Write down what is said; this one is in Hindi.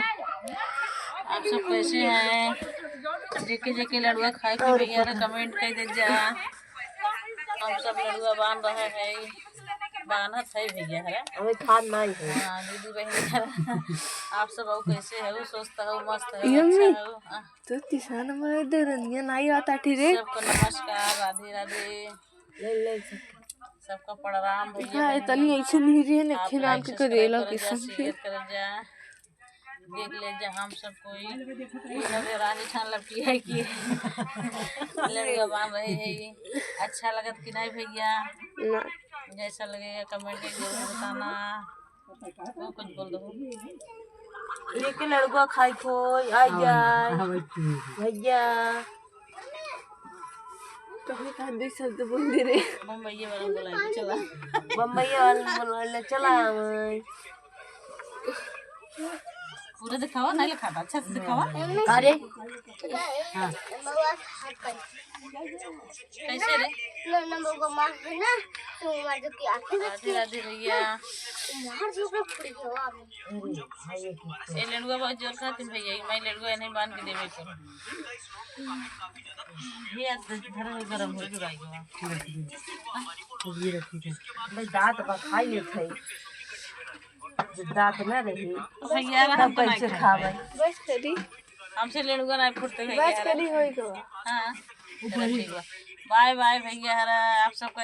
आप सब कैसे हैं? जेके जेके लड़ुआ खाए के भैया कमेंट कर दे जा। हम सब लड़ुआ बांध रहे हैं, बांधत है भैया है अबे खान नहीं है। हाँ दीदी बहन आप सब आओ कैसे है? स्वस्थ है, मस्त है, अच्छा है। तो किसान हमारे दरनिया नहीं आता ठीक है। सबको नमस्कार, राधे राधे। ले सबका प्रणाम भैया। हाँ इतनी ऐसे नहीं रही है आप खेल लाइक के करेला सब्सक्राइब कर जा, किस्म शेयर कर जा, देख ले जा। हम सब कोई रानी ठान लपटी है कि लड़का बांध रहे हैं। अच्छा लगत कि नहीं भैया? जैसा लगेगा कमेंट में जरूर बताना। वो कुछ बोल दो। एक लड़का खाई खोई आ जाए भैया कभी कांदे शब्द बोल दे रे। बम्बई वाला बोला चला, बम्बई वाला बोला चला। पूरा दिखावा नहीं लिखाता, अच्छा से दिखावा। अरे हाँ कैसे रे? राधे राधे भैया। ये लड़ुआ बहुत जोर खाती भैया, मैं लड़ुआ नहीं बांध के देवे तो ये घर में गरम हो जाएगा। भाई दांत का खाई ले खाई दांत ना रही भैया तब कैसे खावे। बस करी हमसे लड़ुआ नहीं फुटते भैया। बस करी होई तो हाँ ठीक बा। बाय बाय भैया। आप सबका